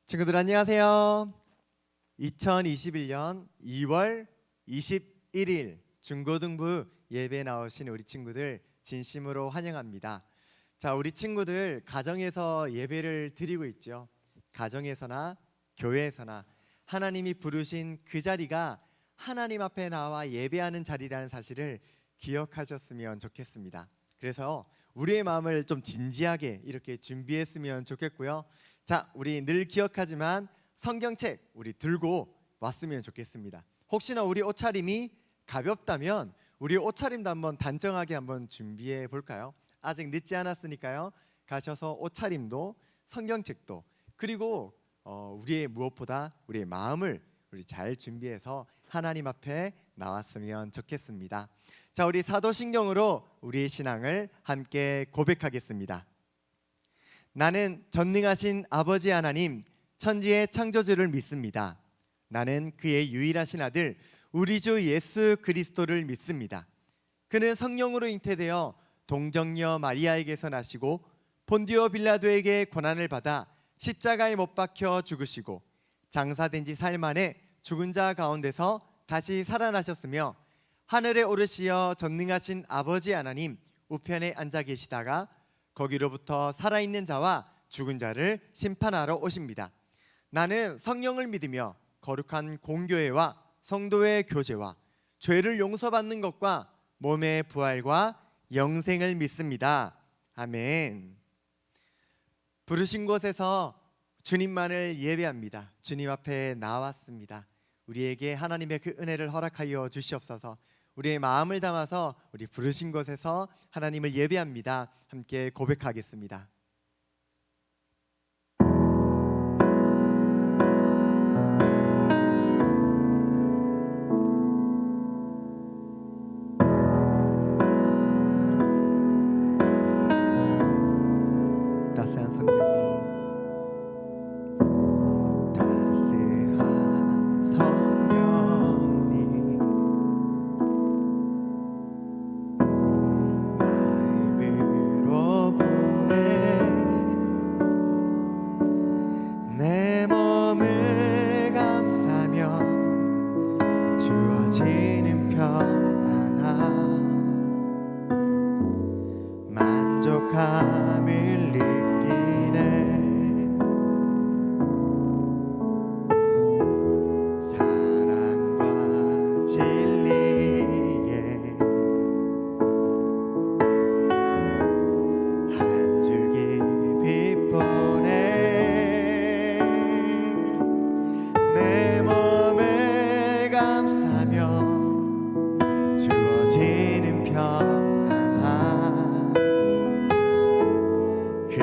친구들 안녕하세요. 2021년 2월 21일 중고등부 예배 나오신 우리 친구들 진심으로 환영합니다. 자, 우리 친구들 가정에서 예배를 드리고 있죠. 가정에서나 교회에서나 하나님이 부르신 그 자리가 하나님 앞에 나와 예배하는 자리라는 사실을 기억하셨으면 좋겠습니다. 그래서 우리의 마음을 좀 진지하게 이렇게 준비했으면 좋겠고요. 자, 우리 늘 기억하지만 성경책 우리 들고 왔으면 좋겠습니다. 혹시나 우리 옷차림이 가볍다면 우리 옷차림도 한번 단정하게 한번 준비해 볼까요? 아직 늦지 않았으니까요. 가셔서 옷차림도 성경책도 그리고 우리의 무엇보다 우리의 마음을 우리 잘 준비해서 하나님 앞에 나왔으면 좋겠습니다. 자, 우리 사도신경으로 우리의 신앙을 함께 고백하겠습니다. 나는 전능하신 아버지 하나님 천지의 창조주를 믿습니다. 나는 그의 유일하신 아들 우리 주 예수 그리스도를 믿습니다. 그는 성령으로 잉태되어 동정녀 마리아에게서 나시고 본디오 빌라도에게 고난을 받아 십자가에 못 박혀 죽으시고 장사된 지 사흘 만에 죽은 자 가운데서 다시 살아나셨으며 하늘에 오르시어 전능하신 아버지 하나님 우편에 앉아 계시다가 거기로부터 살아있는 자와 죽은 자를 심판하러 오십니다. 나는 성령을 믿으며 거룩한 공교회와 성도의 교제와 죄를 용서받는 것과 몸의 부활과 영생을 믿습니다. 아멘. 부르신 곳에서 주님만을 예배합니다. 주님 앞에 나왔습니다. 우리에게 하나님의 그 은혜를 허락하여 주시옵소서. 우리의 마음을 담아서 우리 부르신 곳에서 하나님을 예배합니다. 함께 고백하겠습니다. 따스한 성령님, 따스한 성령님, 나의 보내 내 몸을 감싸며 주어지는 평안함 만족함을 느끼네. 사랑과 진리에 한 줄기 빛보네. 내 몸을 감싸며 주어지는 평안함 그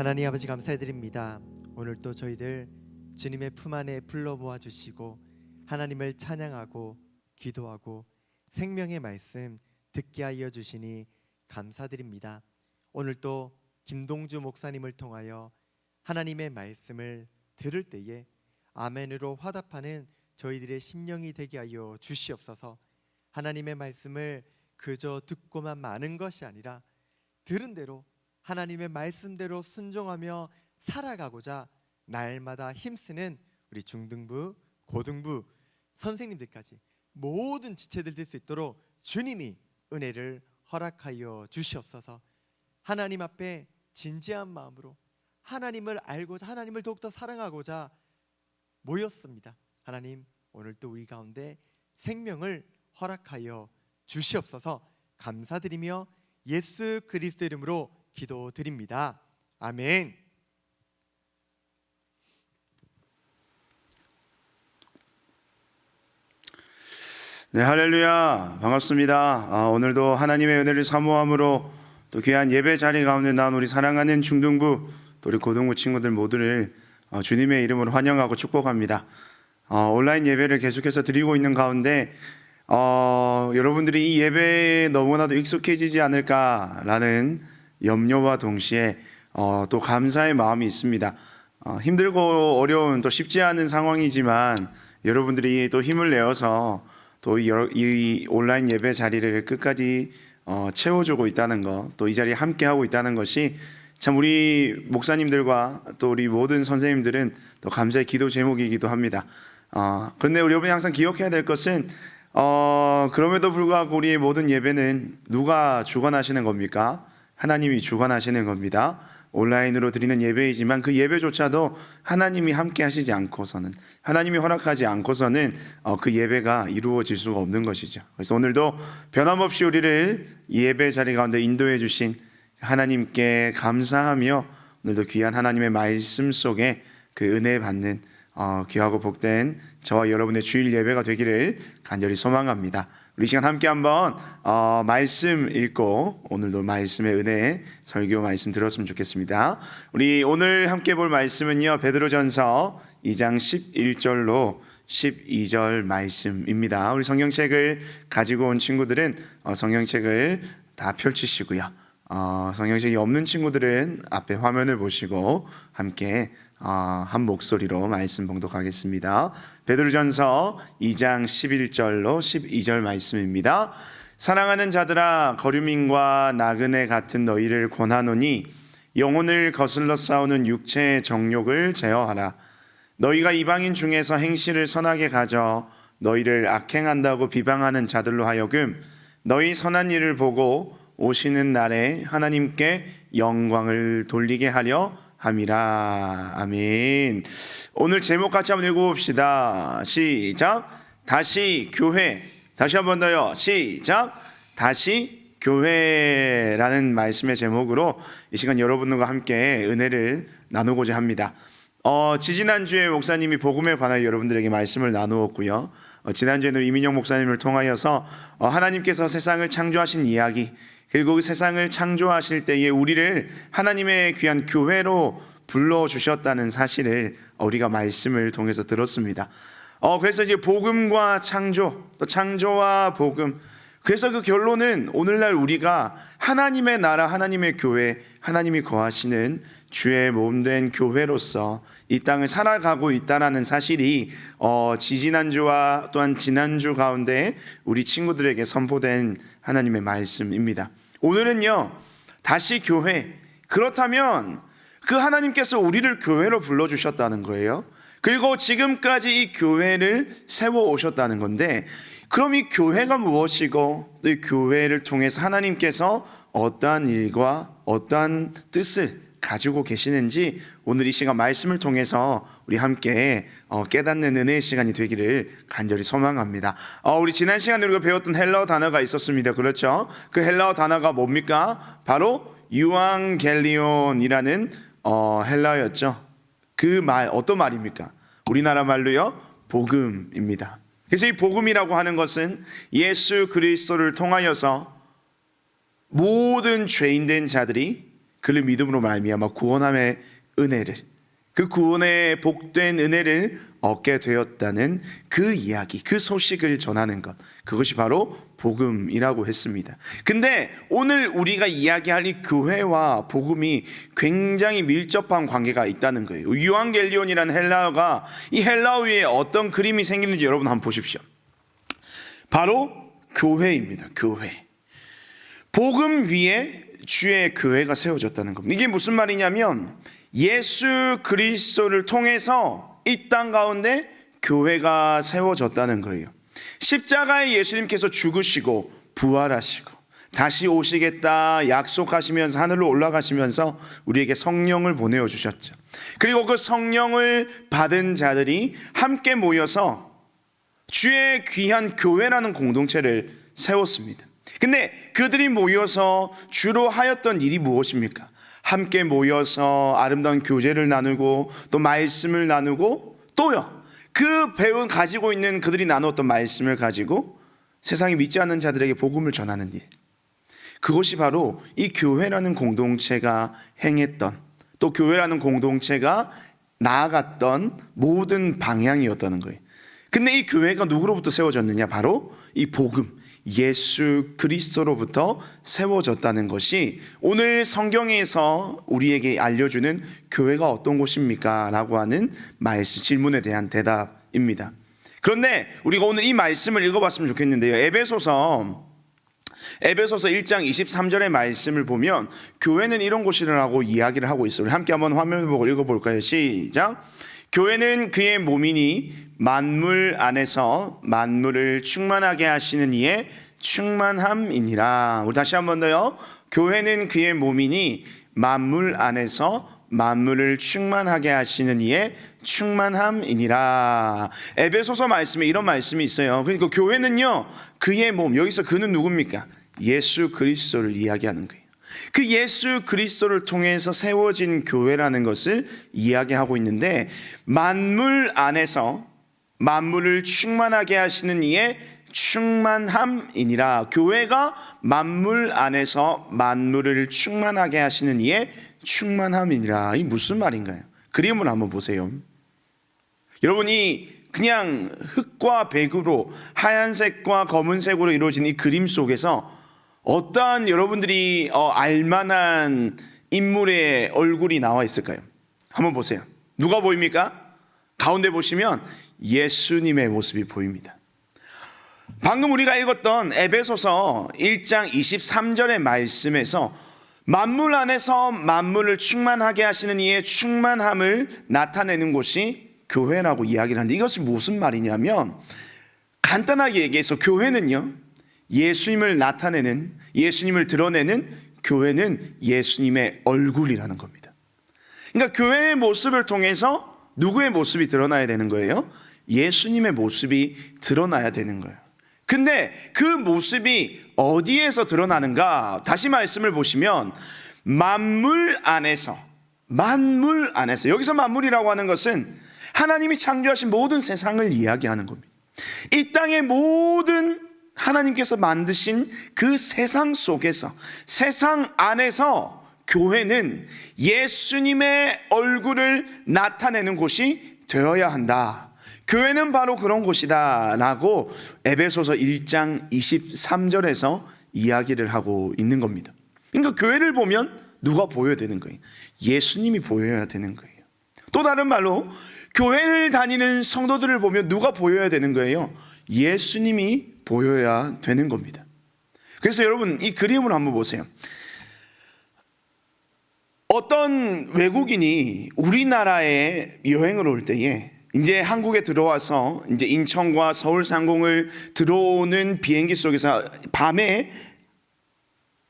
하나님 아버지 감사드립니다. 오늘 또 저희들 주님의 품 안에 불러 모아 주시고 하나님을 찬양하고 기도하고 생명의 말씀 듣게 하여 주시니 감사드립니다. 오늘 또 김동주 목사님을 통하여 하나님의 말씀을 들을 때에 아멘으로 화답하는 저희들의 심령이 되게 하여 주시옵소서. 하나님의 말씀을 그저 듣고만 마는 것이 아니라 들은 대로 하나님의 말씀대로 순종하며 살아가고자 날마다 힘쓰는 우리 중등부, 고등부 선생님들까지 모든 지체들 될 수 있도록 주님이 은혜를 허락하여 주시옵소서. 하나님 앞에 진지한 마음으로 하나님을 알고자, 하나님을 더욱더 사랑하고자 모였습니다. 하나님, 오늘 또 우리 가운데 생명을 허락하여 주시옵소서. 감사드리며 예수 그리스도 이름으로 기도드립니다. 아멘. 네, 할렐루야. 반갑습니다. 오늘도 하나님의 은혜를 사모함으로 또 귀한 예배 자리 가운데 난 우리 사랑하는 중등부 또 우리 고등부 친구들 모두를 주님의 이름으로 환영하고 축복합니다. 온라인 예배를 계속해서 드리고 있는 가운데 여러분들이 이 예배에 너무나도 익숙해지지 않을까라는 염려와 동시에 또 감사의 마음이 있습니다. 힘들고 어려운 또 쉽지 않은 상황이지만 여러분들이 또 힘을 내어서 또 이 온라인 예배 자리를 끝까지 채워주고 있다는 것, 또 이 자리에 함께 하고 있다는 것이 참 우리 목사님들과 또 우리 모든 선생님들은 또 감사의 기도 제목이기도 합니다. 그런데 우리 여러분이 항상 기억해야 될 것은 그럼에도 불구하고 우리의 모든 예배는 누가 주관하시는 겁니까? 하나님이 주관하시는 겁니다. 온라인으로 드리는 예배이지만 그 예배조차도 하나님이 함께 하시지 않고서는, 하나님이 허락하지 않고서는 그 예배가 이루어질 수가 없는 것이죠. 그래서 오늘도 변함없이 우리를 예배 자리 가운데 인도해 주신 하나님께 감사하며 오늘도 귀한 하나님의 말씀 속에 그 은혜 받는 귀하고 복된 저와 여러분의 주일 예배가 되기를 간절히 소망합니다. 우리 시간 함께 한번 말씀 읽고 오늘도 말씀의 은혜 설교 말씀 들었으면 좋겠습니다. 우리 오늘 함께 볼 말씀은요, 베드로전서 2장 11절로 12절 말씀입니다. 우리 성경책을 가지고 온 친구들은 성경책을 다 펼치시고요, 성경책이 없는 친구들은 앞에 화면을 보시고 함께 한 목소리로 말씀 봉독하겠습니다. 베드로전서 2장 11절로 12절 말씀입니다. 사랑하는 자들아, 거류민과 나그네 같은 너희를 권하노니 영혼을 거슬러 싸우는 육체의 정욕을 제어하라. 너희가 이방인 중에서 행실을 선하게 가져 너희를 악행한다고 비방하는 자들로 하여금 너희 선한 일을 보고 오시는 날에 하나님께 영광을 돌리게 하려 함이라. 아멘. 오늘 제목 같이 한번 읽어봅시다. 시작. 다시 교회. 다시 한번 더요. 시작. 다시 교회라는 말씀의 제목으로 이 시간 여러분들과 함께 은혜를 나누고자 합니다. 지지난주에 목사님이 복음에 관하여 여러분들에게 말씀을 나누었고요, 지난주에는 이민영 목사님을 통하여서 하나님께서 세상을 창조하신 이야기, 그리고 그 세상을 창조하실 때에 우리를 하나님의 귀한 교회로 불러주셨다는 사실을 우리가 말씀을 통해서 들었습니다. 그래서 이제 복음과 창조, 또 창조와 복음, 그래서 그 결론은 오늘날 우리가 하나님의 나라, 하나님의 교회, 하나님이 거하시는 주의 몸된 교회로서 이 땅을 살아가고 있다는 사실이 지지난주와 또한 지난주 가운데 우리 친구들에게 선포된 하나님의 말씀입니다. 오늘은요, 다시 교회. 그렇다면 그 하나님께서 우리를 교회로 불러주셨다는 거예요. 그리고 지금까지 이 교회를 세워오셨다는 건데, 그럼 이 교회가 무엇이고 또 이 교회를 통해서 하나님께서 어떠한 일과 어떠한 뜻을 가지고 계시는지 오늘 이 시간 말씀을 통해서 우리 함께 깨닫는 은혜의 시간이 되기를 간절히 소망합니다. 우리 지난 시간에 우리가 배웠던 헬라어 단어가 있었습니다. 그렇죠? 그 헬라어 단어가 뭡니까? 바로 유앙겔리온이라는 헬라어였죠. 그 말 어떤 말입니까? 우리나라 말로요, 복음입니다. 그래서 이 복음이라고 하는 것은 예수 그리스도를 통하여서 모든 죄인된 자들이, 그를 믿음으로 말미암아 구원함의 은혜를, 그 구원의 복된 은혜를 얻게 되었다는 그 이야기, 그 소식을 전하는 것, 그것이 바로 복음이라고 했습니다. 근데 오늘 우리가 이야기할 이 교회와 복음이 굉장히 밀접한 관계가 있다는 거예요. 유앙겔리온이라는 헬라어가, 이 헬라어 위에 어떤 그림이 생기는지 여러분 한번 보십시오. 바로 교회입니다. 교회. 복음 위에 주의 교회가 세워졌다는 겁니다. 이게 무슨 말이냐면 예수 그리스도를 통해서 이 땅 가운데 교회가 세워졌다는 거예요. 십자가에 예수님께서 죽으시고 부활하시고 다시 오시겠다 약속하시면서 하늘로 올라가시면서 우리에게 성령을 보내어 주셨죠. 그리고 그 성령을 받은 자들이 함께 모여서 주의 귀한 교회라는 공동체를 세웠습니다. 근데 그들이 모여서 주로 하였던 일이 무엇입니까? 함께 모여서 아름다운 교제를 나누고 또 말씀을 나누고 또요, 그 배운 가지고 있는 그들이 나누었던 말씀을 가지고 세상에 믿지 않는 자들에게 복음을 전하는 일, 그것이 바로 이 교회라는 공동체가 행했던, 또 교회라는 공동체가 나아갔던 모든 방향이었다는 거예요. 근데 이 교회가 누구로부터 세워졌느냐? 바로 이 복음, 예수 그리스도로부터 세워졌다는 것이 오늘 성경에서 우리에게 알려주는 교회가 어떤 곳입니까? 라고 하는 말씀, 질문에 대한 대답입니다. 그런데 우리가 오늘 이 말씀을 읽어봤으면 좋겠는데요, 에베소서 1장 23절의 말씀을 보면 교회는 이런 곳이라고 이야기를 하고 있어요. 함께 한번 화면을 보고 읽어볼까요? 시작. 교회는 그의 몸이니 만물 안에서 만물을 충만하게 하시는 이의 충만함이니라. 우리 다시 한 번 더요. 교회는 그의 몸이니 만물 안에서 만물을 충만하게 하시는 이의 충만함이니라. 에베소서 말씀에 이런 말씀이 있어요. 그러니까 교회는요, 그의 몸, 여기서 그는 누굽니까? 예수 그리스도를 이야기하는 거예요. 그 예수 그리스도를 통해서 세워진 교회라는 것을 이야기하고 있는데, 만물 안에서 만물을 충만하게 하시는 이의 충만함이니라. 교회가 만물 안에서 만물을 충만하게 하시는 이의 충만함이니라. 이 무슨 말인가요? 그림을 한번 보세요. 여러분이 그냥 흙과 백으로, 하얀색과 검은색으로 이루어진 이 그림 속에서 어떠한 여러분들이 알만한 인물의 얼굴이 나와 있을까요? 한번 보세요. 누가 보입니까? 가운데 보시면 예수님의 모습이 보입니다. 방금 우리가 읽었던 에베소서 1장 23절의 말씀에서 만물 안에서 만물을 충만하게 하시는 이의 충만함을 나타내는 곳이 교회라고 이야기를 하는데, 이것이 무슨 말이냐면 간단하게 얘기해서 교회는요, 예수님을 나타내는, 예수님을 드러내는, 교회는 예수님의 얼굴이라는 겁니다. 그러니까 교회의 모습을 통해서 누구의 모습이 드러나야 되는 거예요? 예수님의 모습이 드러나야 되는 거예요. 근데 그 모습이 어디에서 드러나는가? 다시 말씀을 보시면 만물 안에서, 여기서 만물이라고 하는 것은 하나님이 창조하신 모든 세상을 이야기하는 겁니다. 이 땅의 모든 하나님께서 만드신 그 세상 속에서, 세상 안에서 교회는 예수님의 얼굴을 나타내는 곳이 되어야 한다. 교회는 바로 그런 곳이다 라고 에베소서 1장 23절에서 이야기를 하고 있는 겁니다. 그러니까 교회를 보면 누가 보여야 되는 거예요? 예수님이 보여야 되는 거예요. 또 다른 말로 교회를 다니는 성도들을 보면 누가 보여야 되는 거예요? 예수님이 보여야 되는 겁니다. 그래서 여러분, 이 그림을 한번 보세요. 어떤 외국인이 우리나라에 여행을 올 때에 이제 한국에 들어와서 이제 인천과 서울 상공을 들어오는 비행기 속에서 밤에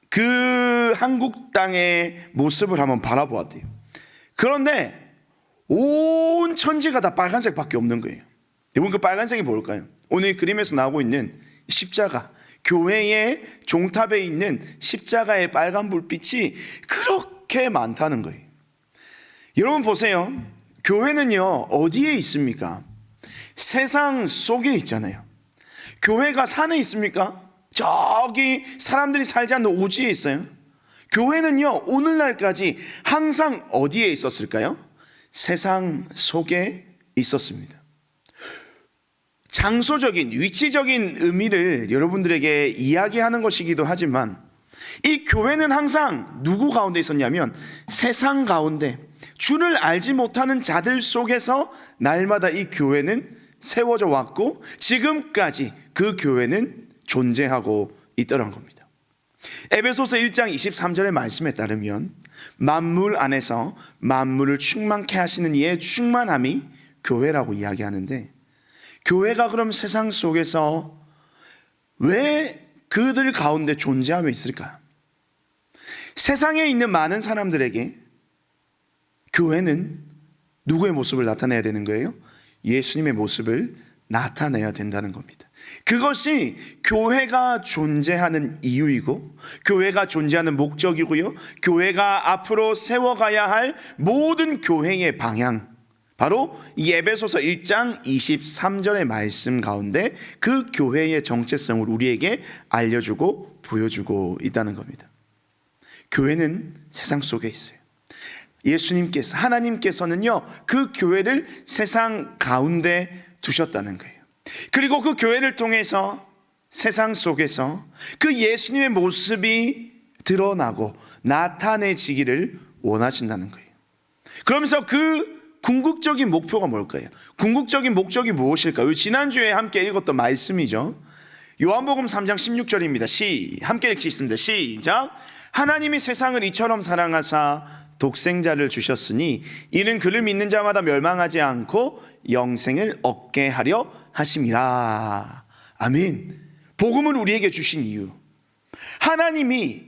그 한국 땅의 모습을 한번 바라보았대요. 그런데 온 천지가 다 빨간색밖에 없는 거예요. 여러분, 그 빨간색이 뭘까요? 오늘 그림에서 나오고 있는 십자가, 교회의 종탑에 있는 십자가의 빨간 불빛이 그렇게 많다는 거예요. 여러분 보세요. 교회는요, 어디에 있습니까? 세상 속에 있잖아요. 교회가 산에 있습니까? 저기 사람들이 살지 않는 오지에 있어요. 교회는요, 오늘날까지 항상 어디에 있었을까요? 세상 속에 있었습니다. 장소적인, 위치적인 의미를 여러분들에게 이야기하는 것이기도 하지만 이 교회는 항상 누구 가운데 있었냐면 세상 가운데 주를 알지 못하는 자들 속에서 날마다 이 교회는 세워져 왔고 지금까지 그 교회는 존재하고 있더란 겁니다. 에베소서 1장 23절의 말씀에 따르면 만물 안에서 만물을 충만케 하시는 이의 충만함이 교회라고 이야기하는데, 교회가 그럼 세상 속에서 왜 그들 가운데 존재하며 있을까요? 세상에 있는 많은 사람들에게 교회는 누구의 모습을 나타내야 되는 거예요? 예수님의 모습을 나타내야 된다는 겁니다. 그것이 교회가 존재하는 이유이고 교회가 존재하는 목적이고요, 교회가 앞으로 세워가야 할 모든 교회의 방향, 바로 이 에베소서 1장 23절의 말씀 가운데 그 교회의 정체성을 우리에게 알려주고 보여주고 있다는 겁니다. 교회는 세상 속에 있어요. 예수님께서, 하나님께서는요, 그 교회를 세상 가운데 두셨다는 거예요. 그리고 그 교회를 통해서 세상 속에서 그 예수님의 모습이 드러나고 나타내지기를 원하신다는 거예요. 그러면서 그 궁극적인 목표가 뭘까요? 궁극적인 목적이 무엇일까요? 지난주에 함께 읽었던 말씀이죠. 요한복음 3장 16절입니다. 함께 읽겠습니다. 시작. 하나님이 세상을 이처럼 사랑하사 독생자를 주셨으니 이는 그를 믿는 자마다 멸망하지 않고 영생을 얻게 하려 하심이라. 아멘. 복음을 우리에게 주신 이유, 하나님이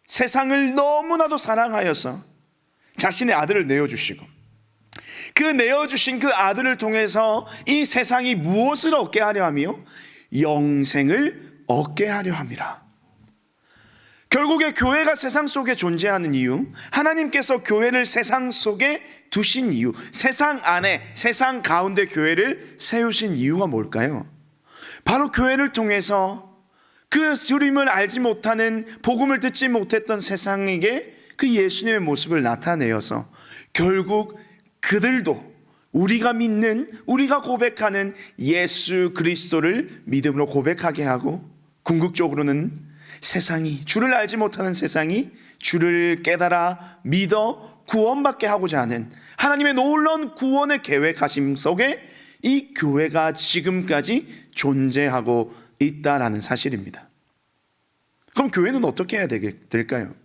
세상을 너무나도 사랑하여서 자신의 아들을 내어주시고 그 내어주신 그 아들을 통해서 이 세상이 무엇을 얻게 하려 하며 영생을 얻게 하려 함이라. 결국에 교회가 세상 속에 존재하는 이유, 하나님께서 교회를 세상 속에 두신 이유, 세상 안에, 세상 가운데 교회를 세우신 이유가 뭘까요? 바로 교회를 통해서 그 주님을 알지 못하는, 복음을 듣지 못했던 세상에게 그 예수님의 모습을 나타내어서 결국 그들도 우리가 믿는, 우리가 고백하는 예수 그리스도를 믿음으로 고백하게 하고, 궁극적으로는 세상이, 주를 알지 못하는 세상이 주를 깨달아 믿어 구원받게 하고자 하는 하나님의 놀라운 구원의 계획하심 속에 이 교회가 지금까지 존재하고 있다라는 사실입니다. 그럼 교회는 어떻게 해야 될까요?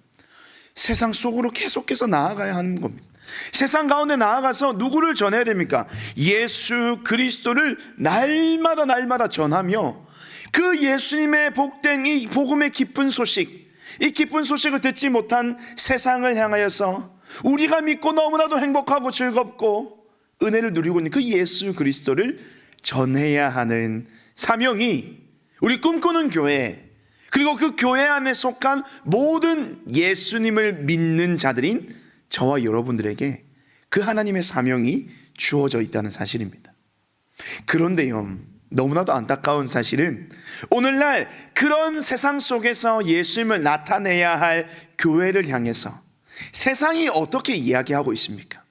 세상 속으로 계속해서 나아가야 하는 겁니다. 세상 가운데 나아가서 누구를 전해야 됩니까? 예수 그리스도를 날마다 전하며 그 예수님의 복된 이 복음의 기쁜 소식, 이 기쁜 소식을 듣지 못한 세상을 향하여서 우리가 믿고 너무나도 행복하고 즐겁고 은혜를 누리고 있는 그 예수 그리스도를 전해야 하는 사명이 우리 꿈꾸는 교회, 그리고 그 교회 안에 속한 모든 예수님을 믿는 자들인 저와 여러분들에게 그 하나님의 사명이 주어져 있다는 사실입니다. 그런데요, 너무나도 안타까운 사실은 오늘날 그런 세상 속에서 예수님을 나타내야 할 교회를 향해서 세상이 어떻게 이야기하고 있습니까?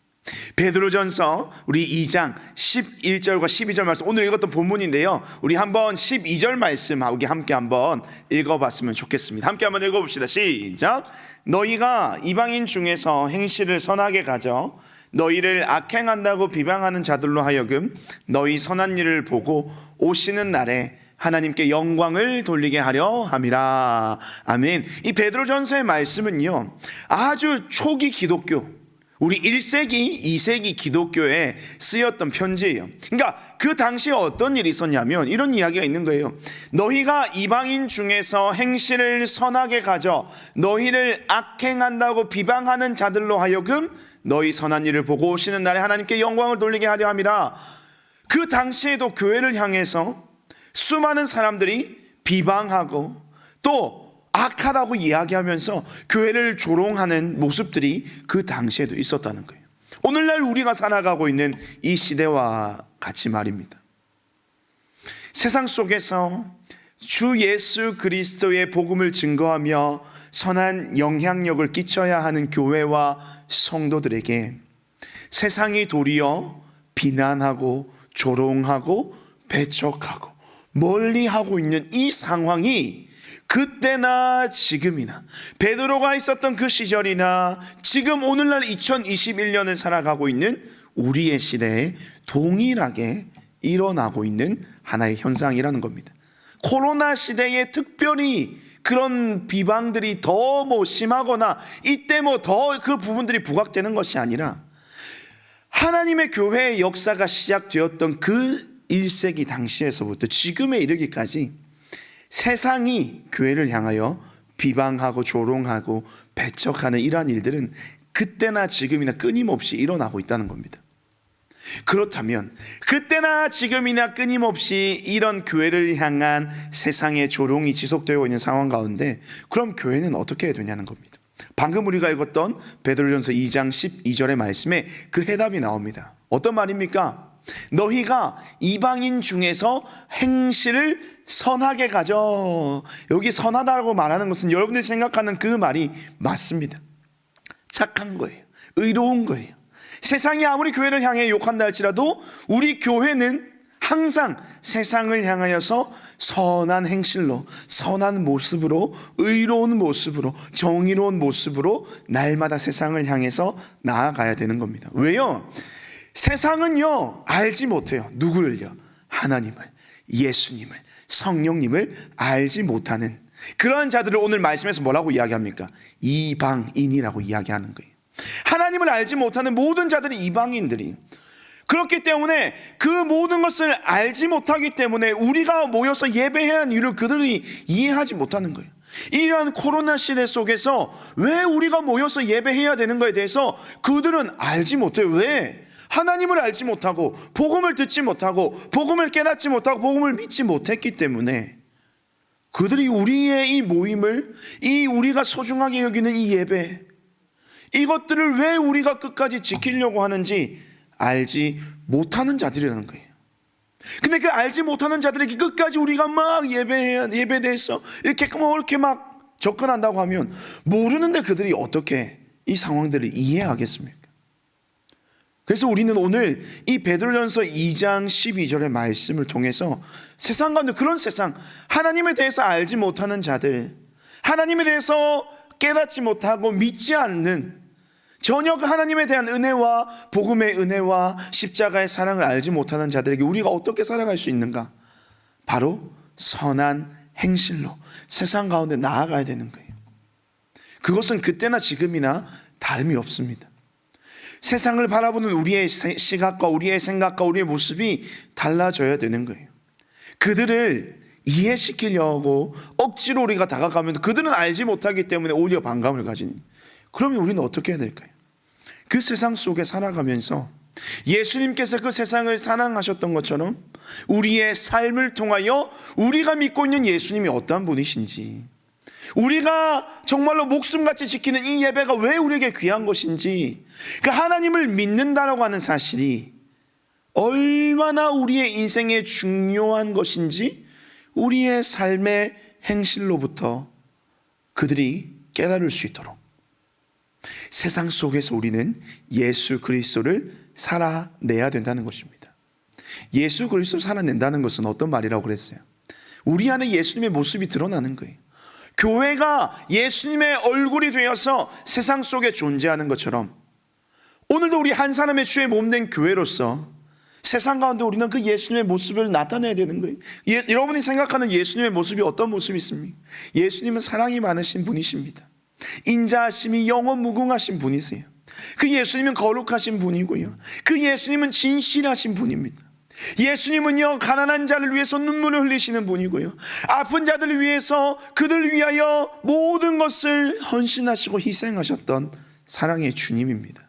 베드로전서 우리 2장 11절과 12절 말씀, 오늘 읽었던 본문인데요, 우리 한번 12절 말씀 우리 함께 한번 읽어봤으면 좋겠습니다. 함께 한번 읽어봅시다. 시작. 너희가 이방인 중에서 행실을 선하게 가져 너희를 악행한다고 비방하는 자들로 하여금 너희 선한 일을 보고 오시는 날에 하나님께 영광을 돌리게 하려 함이라. 아멘. 이 베드로전서의 말씀은요, 아주 초기 기독교, 우리 1세기, 2세기 기독교에 쓰였던 편지예요. 그러니까 그 당시에 어떤 일이 있었냐면 이런 이야기가 있는 거예요. 너희가 이방인 중에서 행실을 선하게 가져 너희를 악행한다고 비방하는 자들로 하여금 너희 선한 일을 보고 오시는 날에 하나님께 영광을 돌리게 하려 함이라. 그 당시에도 교회를 향해서 수많은 사람들이 비방하고 또 악하다고 이야기하면서 교회를 조롱하는 모습들이 그 당시에도 있었다는 거예요. 오늘날 우리가 살아가고 있는 이 시대와 같이 말입니다. 세상 속에서 주 예수 그리스도의 복음을 증거하며 선한 영향력을 끼쳐야 하는 교회와 성도들에게 세상이 도리어 비난하고 조롱하고 배척하고 멀리하고 있는 이 상황이 그때나 지금이나 베드로가 있었던 그 시절이나 지금 오늘날 2021년을 살아가고 있는 우리의 시대에 동일하게 일어나고 있는 하나의 현상이라는 겁니다. 코로나 시대에 특별히 그런 비방들이 더 심하거나 이때 더 그 부분들이 부각되는 것이 아니라 하나님의 교회의 역사가 시작되었던 그 1세기 당시에서부터 지금에 이르기까지 세상이 교회를 향하여 비방하고 조롱하고 배척하는 이러한 일들은 그때나 지금이나 끊임없이 일어나고 있다는 겁니다. 그렇다면 그때나 지금이나 끊임없이 이런 교회를 향한 세상의 조롱이 지속되고 있는 상황 가운데 그럼 교회는 어떻게 해야 되냐는 겁니다. 방금 우리가 읽었던 베드로전서 2장 12절의 말씀에 그 해답이 나옵니다. 어떤 말입니까? 너희가 이방인 중에서 행실을 선하게 가져. 여기 선하다고 말하는 것은 여러분들이 생각하는 그 말이 맞습니다. 착한 거예요. 의로운 거예요. 세상이 아무리 교회를 향해 욕한다 할지라도 우리 교회는 항상 세상을 향하여서 선한 행실로, 선한 모습으로, 의로운 모습으로, 정의로운 모습으로 날마다 세상을 향해서 나아가야 되는 겁니다. 왜요? 세상은요 알지 못해요. 누구를요? 하나님을, 예수님을, 성령님을 알지 못하는 그런 자들을 오늘 말씀에서 뭐라고 이야기합니까? 이방인이라고 이야기하는 거예요. 하나님을 알지 못하는 모든 자들이 이방인들이, 그렇기 때문에 그 모든 것을 알지 못하기 때문에 우리가 모여서 예배해야 하는 이유를 그들이 이해하지 못하는 거예요. 이러한 코로나 시대 속에서 왜 우리가 모여서 예배해야 되는 것에 대해서 그들은 알지 못해요. 왜? 하나님을 알지 못하고 복음을 듣지 못하고 복음을 깨닫지 못하고 복음을 믿지 못했기 때문에 그들이 우리의 이 모임을, 이 우리가 소중하게 여기는 이 예배, 이것들을 왜 우리가 끝까지 지키려고 하는지 알지 못하는 자들이라는 거예요. 근데 그 알지 못하는 자들에게 끝까지 우리가 막 예배에 대해서 이렇게 막 접근한다고 하면 모르는데 그들이 어떻게 이 상황들을 이해하겠습니까? 그래서 우리는 오늘 이 베드로전서 2장 12절의 말씀을 통해서 세상 가운데 그런 세상, 하나님에 대해서 알지 못하는 자들, 하나님에 대해서 깨닫지 못하고 믿지 않는, 전혀 그 하나님에 대한 은혜와 복음의 은혜와 십자가의 사랑을 알지 못하는 자들에게 우리가 어떻게 살아갈 수 있는가? 바로 선한 행실로 세상 가운데 나아가야 되는 거예요. 그것은 그때나 지금이나 다름이 없습니다. 세상을 바라보는 우리의 시각과 우리의 생각과 우리의 모습이 달라져야 되는 거예요. 그들을 이해시키려고 억지로 우리가 다가가면 그들은 알지 못하기 때문에 오히려 반감을 가지는, 그러면 우리는 어떻게 해야 될까요? 그 세상 속에 살아가면서 예수님께서 그 세상을 사랑하셨던 것처럼 우리의 삶을 통하여 우리가 믿고 있는 예수님이 어떠한 분이신지, 우리가 정말로 목숨같이 지키는 이 예배가 왜 우리에게 귀한 것인지, 그 하나님을 믿는다라고 하는 사실이 얼마나 우리의 인생에 중요한 것인지 우리의 삶의 행실로부터 그들이 깨달을 수 있도록 세상 속에서 우리는 예수 그리스도를 살아내야 된다는 것입니다. 예수 그리스도를 살아낸다는 것은 어떤 말이라고 그랬어요? 우리 안에 예수님의 모습이 드러나는 거예요. 교회가 예수님의 얼굴이 되어서 세상 속에 존재하는 것처럼 오늘도 우리 한 사람의 주의 몸된 교회로서 세상 가운데 우리는 그 예수님의 모습을 나타내야 되는 거예요. 여러분이 생각하는 예수님의 모습이 어떤 모습이 있습니까? 예수님은 사랑이 많으신 분이십니다. 인자하심이 영원 무궁하신 분이세요. 그 예수님은 거룩하신 분이고요, 그 예수님은 진실하신 분입니다. 예수님은요 가난한 자를 위해서 눈물을 흘리시는 분이고요, 아픈 자들을 위해서 그들을 위하여 모든 것을 헌신하시고 희생하셨던 사랑의 주님입니다.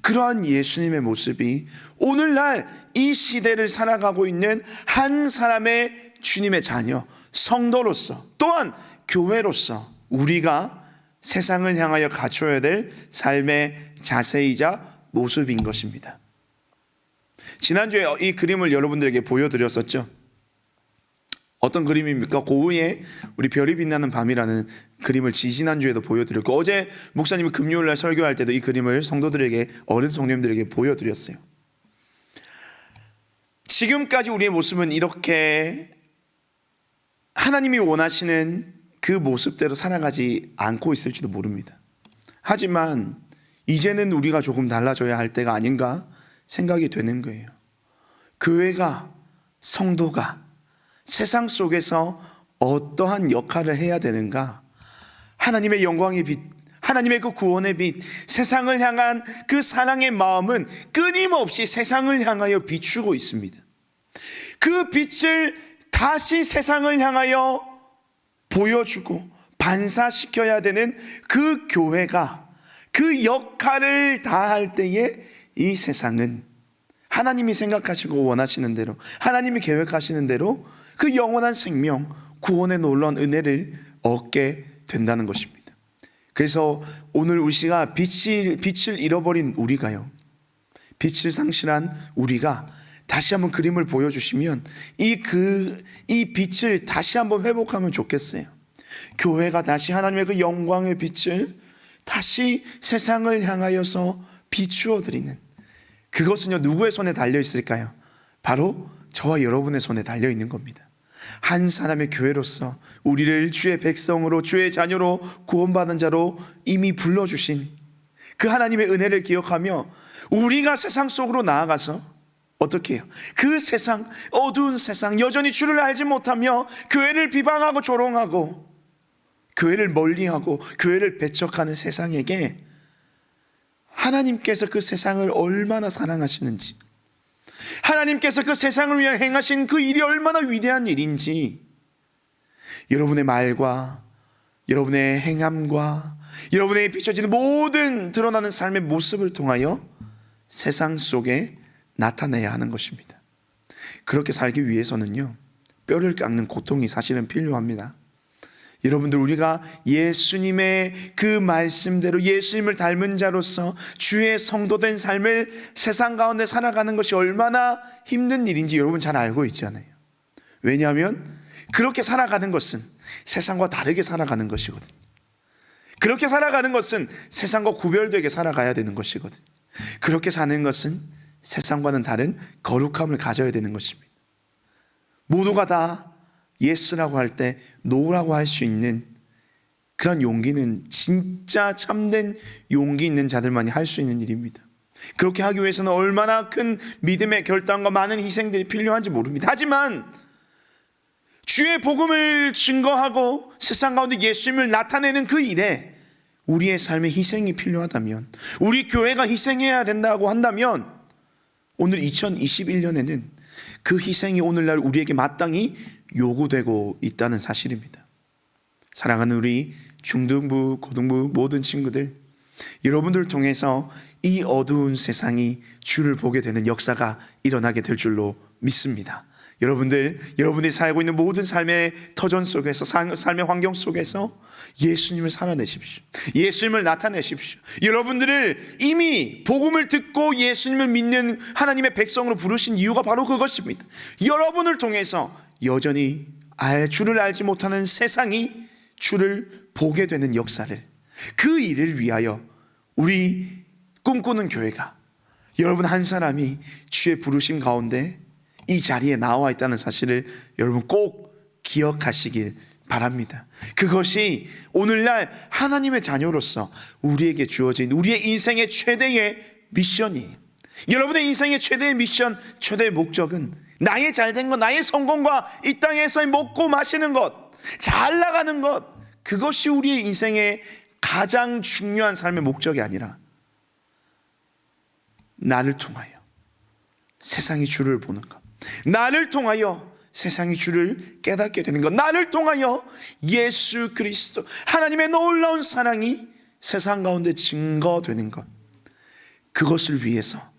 그러한 예수님의 모습이 오늘날 이 시대를 살아가고 있는 한 사람의 주님의 자녀, 성도로서 또한 교회로서 우리가 세상을 향하여 갖춰야 될 삶의 자세이자 모습인 것입니다. 지난주에 이 그림을 여러분들에게 보여드렸었죠. 어떤 그림입니까? 고흐의 우리 별이 빛나는 밤이라는 그림을 지지난주에도 보여드렸고, 어제 목사님이 금요일날 설교할 때도 이 그림을 성도들에게, 어른 성도님들에게 보여드렸어요. 지금까지 우리의 모습은 이렇게 하나님이 원하시는 그 모습대로 살아가지 않고 있을지도 모릅니다. 하지만 이제는 우리가 조금 달라져야 할 때가 아닌가 생각이 되는 거예요. 교회가, 성도가 세상 속에서 어떠한 역할을 해야 되는가? 하나님의 영광의 빛, 하나님의 그 구원의 빛, 세상을 향한 그 사랑의 마음은 끊임없이 세상을 향하여 비추고 있습니다. 그 빛을 다시 세상을 향하여 보여주고 반사시켜야 되는 그 교회가 그 역할을 다할 때에 이 세상은 하나님이 생각하시고 원하시는 대로, 하나님이 계획하시는 대로 그 영원한 생명, 구원의 놀라운 은혜를 얻게 된다는 것입니다. 그래서 오늘 우리가 빛을 잃어버린 우리가요, 빛을 상실한 우리가 다시 한번 그림을 보여주시면 이 빛을 다시 한번 회복하면 좋겠어요. 교회가 다시 하나님의 그 영광의 빛을 다시 세상을 향하여서 비추어 드리는, 그것은요 누구의 손에 달려 있을까요? 바로 저와 여러분의 손에 달려 있는 겁니다. 한 사람의 교회로서 우리를 주의 백성으로, 주의 자녀로, 구원받은 자로 이미 불러주신 그 하나님의 은혜를 기억하며 우리가 세상 속으로 나아가서 어떻게 해요? 그 세상, 어두운 세상, 여전히 주를 알지 못하며 교회를 비방하고 조롱하고 교회를 멀리하고 교회를 배척하는 세상에게 하나님께서 그 세상을 얼마나 사랑하시는지, 하나님께서 그 세상을 위해 행하신 그 일이 얼마나 위대한 일인지 여러분의 말과 여러분의 행함과 여러분의 비춰지는 모든 드러나는 삶의 모습을 통하여 세상 속에 나타내야 하는 것입니다. 그렇게 살기 위해서는요, 뼈를 깎는 고통이 사실은 필요합니다. 여러분들, 우리가 예수님의 그 말씀대로 예수님을 닮은 자로서 주의 성도된 삶을 세상 가운데 살아가는 것이 얼마나 힘든 일인지 여러분 잘 알고 있잖아요. 왜냐하면 그렇게 살아가는 것은 세상과 다르게 살아가는 것이거든요. 그렇게 살아가는 것은 세상과 구별되게 살아가야 되는 것이거든요. 그렇게 사는 것은 세상과는 다른 거룩함을 가져야 되는 것입니다. 모두가 다 예스라고 할 때 노라고 할 수 있는 그런 용기는 진짜 참된 용기 있는 자들만이 할 수 있는 일입니다. 그렇게 하기 위해서는 얼마나 큰 믿음의 결단과 많은 희생들이 필요한지 모릅니다. 하지만 주의 복음을 증거하고 세상 가운데 예수님을 나타내는 그 일에 우리의 삶의 희생이 필요하다면, 우리 교회가 희생해야 된다고 한다면, 오늘 2021년에는 그 희생이 오늘날 우리에게 마땅히 요구되고 있다는 사실입니다. 사랑하는 우리 중등부, 고등부 모든 친구들, 여러분들 통해서 이 어두운 세상이 주를 보게 되는 역사가 일어나게 될 줄로 믿습니다. 여러분들이 살고 있는 모든 삶의 터전 속에서, 삶의 환경 속에서 예수님을 살아내십시오. 예수님을 나타내십시오. 여러분들을 이미 복음을 듣고 예수님을 믿는 하나님의 백성으로 부르신 이유가 바로 그것입니다. 여러분을 통해서 여전히 주를 알지 못하는 세상이 주를 보게 되는 역사를, 그 일을 위하여 우리 꿈꾸는 교회가, 여러분 한 사람이 주의 부르심 가운데 이 자리에 나와 있다는 사실을 여러분 꼭 기억하시길 바랍니다. 그것이 오늘날 하나님의 자녀로서 우리에게 주어진 우리의 인생의 최대의 미션이에요. 여러분의 인생의 최대의 미션, 최대의 목적은 나의 잘된 것, 나의 성공과 이 땅에서 먹고 마시는 것, 잘 나가는 것, 그것이 우리의 인생의 가장 중요한 삶의 목적이 아니라 나를 통하여 세상이 주를 보는 것, 나를 통하여 세상이 주를 깨닫게 되는 것, 나를 통하여 예수 그리스도 하나님의 놀라운 사랑이 세상 가운데 증거되는 것, 그것을 위해서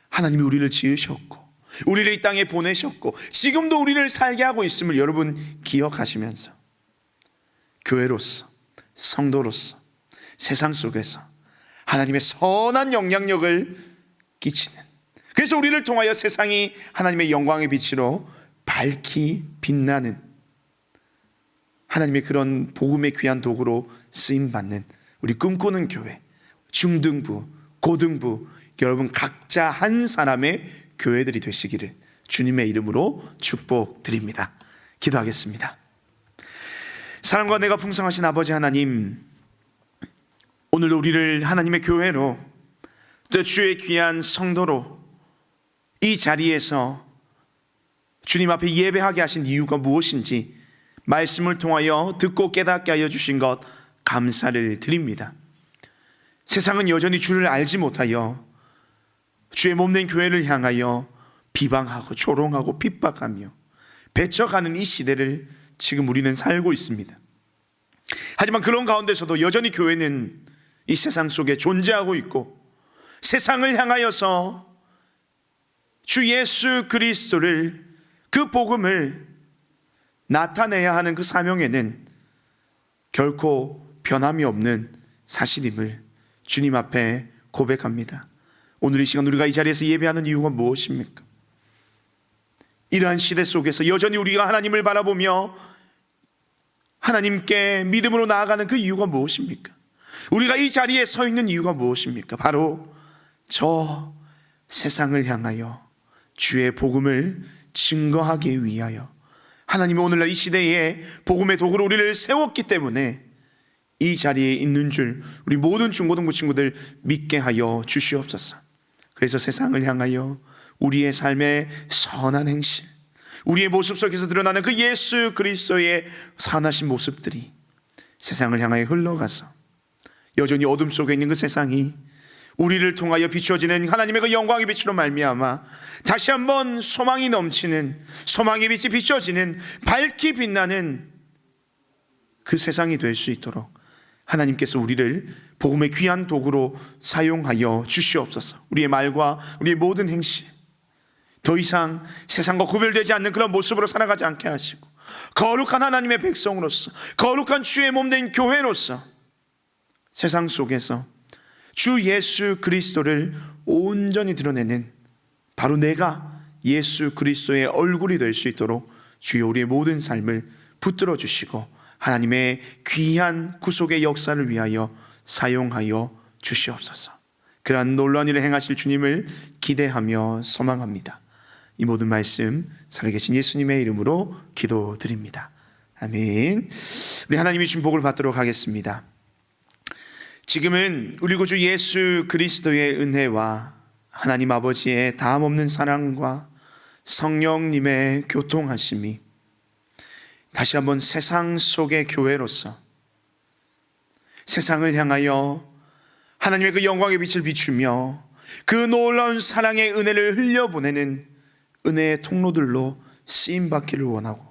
하나님이 우리를 지으셨고 우리를 이 땅에 보내셨고 지금도 우리를 살게 하고 있음을 여러분 기억하시면서 교회로서, 성도로서 세상 속에서 하나님의 선한 영향력을 끼치는, 그래서 우리를 통하여 세상이 하나님의 영광의 빛으로 밝히 빛나는 하나님의 그런 복음의 귀한 도구로 쓰임받는 우리 꿈꾸는 교회, 중등부, 고등부, 여러분 각자 한 사람의 교회들이 되시기를 주님의 이름으로 축복드립니다. 기도하겠습니다. 사랑과 내가 풍성하신 아버지 하나님, 오늘도 우리를 하나님의 교회로, 또 주의 귀한 성도로 이 자리에서 주님 앞에 예배하게 하신 이유가 무엇인지 말씀을 통하여 듣고 깨닫게 하여 주신 것 감사를 드립니다. 세상은 여전히 주를 알지 못하여 주의 몸된 교회를 향하여 비방하고 조롱하고 핍박하며 배척하는 이 시대를 지금 우리는 살고 있습니다. 하지만 그런 가운데서도 여전히 교회는 이 세상 속에 존재하고 있고, 세상을 향하여서 주 예수 그리스도를, 그 복음을 나타내야 하는 그 사명에는 결코 변함이 없는 사실임을 주님 앞에 고백합니다. 오늘 이 시간 우리가 이 자리에서 예배하는 이유가 무엇입니까? 이러한 시대 속에서 여전히 우리가 하나님을 바라보며 하나님께 믿음으로 나아가는 그 이유가 무엇입니까? 우리가 이 자리에 서 있는 이유가 무엇입니까? 바로 저 세상을 향하여 주의 복음을 증거하기 위하여 하나님이 오늘날 이 시대에 복음의 도구로 우리를 세웠기 때문에 이 자리에 있는 줄 우리 모든 중고등부 친구들 믿게 하여 주시옵소서. 그래서 세상을 향하여 우리의 삶의 선한 행실, 우리의 모습 속에서 드러나는 그 예수 그리스도의 선하신 모습들이 세상을 향하여 흘러가서 여전히 어둠 속에 있는 그 세상이 우리를 통하여 비추어지는 하나님의 그 영광의 빛으로 말미암아 다시 한번 소망이 넘치는, 소망의 빛이 비춰지는, 밝게 빛나는 그 세상이 될 수 있도록 하나님께서 우리를 복음의 귀한 도구로 사용하여 주시옵소서. 우리의 말과 우리의 모든 행실, 더 이상 세상과 구별되지 않는 그런 모습으로 살아가지 않게 하시고, 거룩한 하나님의 백성으로서, 거룩한 주의 몸된 교회로서 세상 속에서 주 예수 그리스도를 온전히 드러내는, 바로 내가 예수 그리스도의 얼굴이 될 수 있도록 주여 우리의 모든 삶을 붙들어 주시고 하나님의 귀한 구속의 역사를 위하여 사용하여 주시옵소서. 그러한 놀라운 일을 행하실 주님을 기대하며 소망합니다. 이 모든 말씀 살아계신 예수님의 이름으로 기도드립니다. 아멘. 우리 하나님이 주신 복을 받도록 하겠습니다. 지금은 우리 구주 예수 그리스도의 은혜와 하나님 아버지의 다함없는 사랑과 성령님의 교통하심이 다시 한번 세상 속의 교회로서 세상을 향하여 하나님의 그 영광의 빛을 비추며 그 놀라운 사랑의 은혜를 흘려보내는 은혜의 통로들로 쓰임받기를 원하고,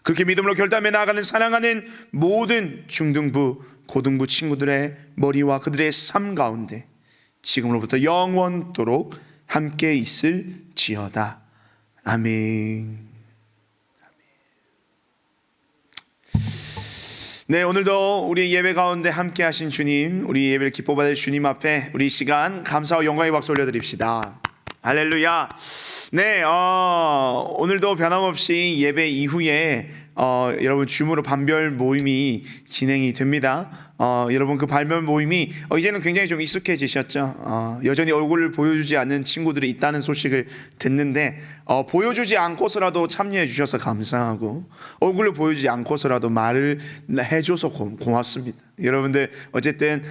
그렇게 믿음으로 결단해 나아가는 사랑하는 모든 중등부, 고등부 친구들의 머리와 그들의 삶 가운데 지금으로부터 영원토록 함께 있을지어다. 아멘. 네, 오늘도 우리 예배 가운데 함께 하신 주님, 우리 예배를 기뻐 받을 주님 앞에 우리 시간 감사와 영광의 박수 올려드립시다. 할렐루야. 네, 오늘도 변함없이 예배 이후에 여러분 줌으로 반별 모임이 진행이 됩니다. 여러분 그 반별 모임이 이제는 굉장히 좀 익숙해지셨죠. 여전히 얼굴을 보여주지 않는 친구들이 있다는 소식을 듣는데 보여주지 않고서라도 참여해 주셔서 감사하고, 얼굴을 보여주지 않고서라도 말을 해줘서 고맙습니다. 여러분들 어쨌든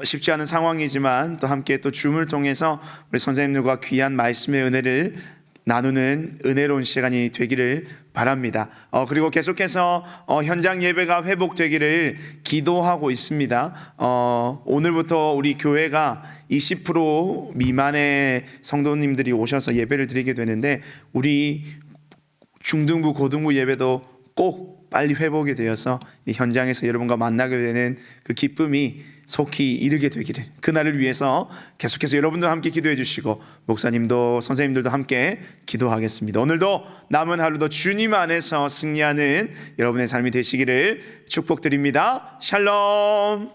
쉽지 않은 상황이지만 또 함께 또 줌을 통해서 우리 선생님들과 귀한 말씀의 은혜를 나누는 은혜로운 시간이 되기를 바랍니다. 그리고 계속해서 현장 예배가 회복되기를 기도하고 있습니다. 오늘부터 우리 교회가 20% 미만의 성도님들이 오셔서 예배를 드리게 되는데, 우리 중등부 고등부 예배도 꼭 빨리 회복이 되어서 이 현장에서 여러분과 만나게 되는 그 기쁨이 속히 이르게 되기를, 그날을 위해서 계속해서 여러분도 함께 기도해 주시고 목사님도 선생님들도 함께 기도하겠습니다. 오늘도 남은 하루도 주님 안에서 승리하는 여러분의 삶이 되시기를 축복드립니다. 샬롬.